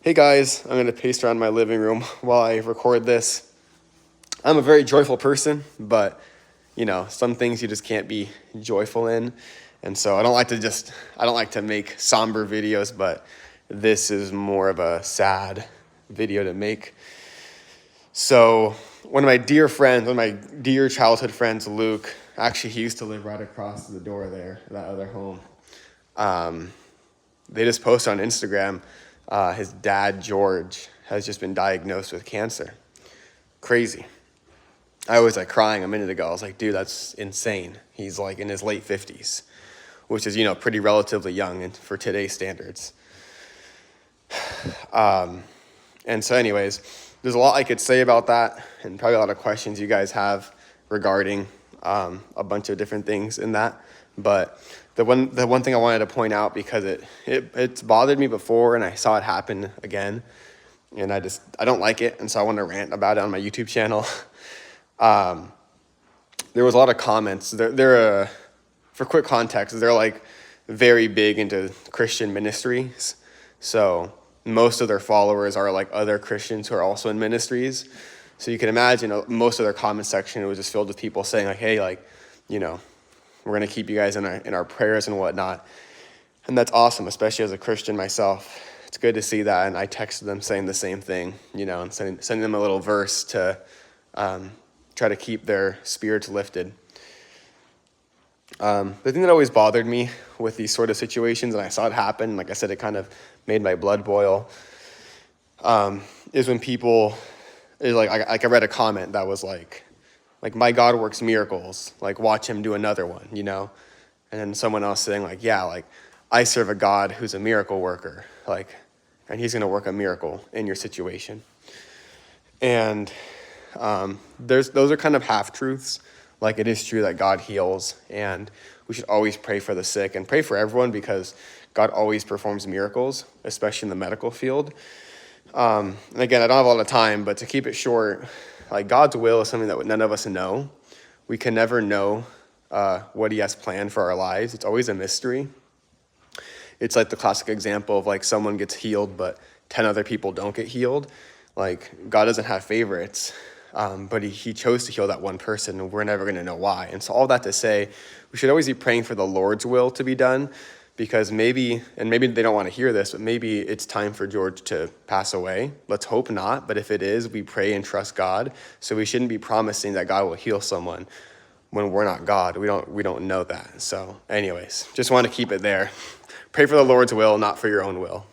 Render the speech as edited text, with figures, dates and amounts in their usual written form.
Hey guys, I'm going to pace around my living room while I record this. I'm a very joyful person, but some things you just can't be joyful in. And so I don't like to make somber videos, but this is more of a sad video to make. So one of my dear childhood friends, Luke, actually he used to live right across the door there, that other home. They just posted on Instagram, his dad, George, has just been diagnosed with cancer. Crazy. I was crying a minute ago. I was like, dude, that's insane. He's in his late 50s, which is, pretty relatively young for today's standards. And so anyways, there's a lot I could say about that and probably a lot of questions you guys have regarding a bunch of different things in that. But the one thing I wanted to point out, because it's bothered me before and I saw it happen again, and I don't like it, and so I want to rant about it on my YouTube channel. There was a lot of comments. They're for quick context, they're very big into Christian ministries. So most of their followers are other Christians who are also in ministries. So you can imagine most of their comment section was just filled with people saying hey, we're going to keep you guys in our prayers and whatnot. And that's awesome, especially as a Christian myself. It's good to see that. And I texted them saying the same thing, and sending them a little verse to try to keep their spirits lifted. The thing that always bothered me with these sort of situations, and I saw it happen, like I said, it kind of made my blood boil, is when people, I read a comment that was like, my God works miracles, watch him do another one, And then someone else saying I serve a God who's a miracle worker, and he's going to work a miracle in your situation. And those are kind of half-truths. It is true that God heals, and we should always pray for the sick and pray for everyone because God always performs miracles, especially in the medical field. And again, I don't have a lot of time, but to keep it short, God's will is something that none of us know. We can never know what he has planned for our lives. It's always a mystery. It's like the classic example of someone gets healed, but 10 other people don't get healed. God doesn't have favorites, but he chose to heal that one person, and we're never going to know why. And so all that to say, we should always be praying for the Lord's will to be done, because maybe they don't want to hear this, but maybe it's time for George to pass away. Let's hope not, but if it is, we pray and trust God. So we shouldn't be promising that God will heal someone when we're not God. We don't know that. So anyways, just want to keep it there. Pray for the Lord's will, not for your own will.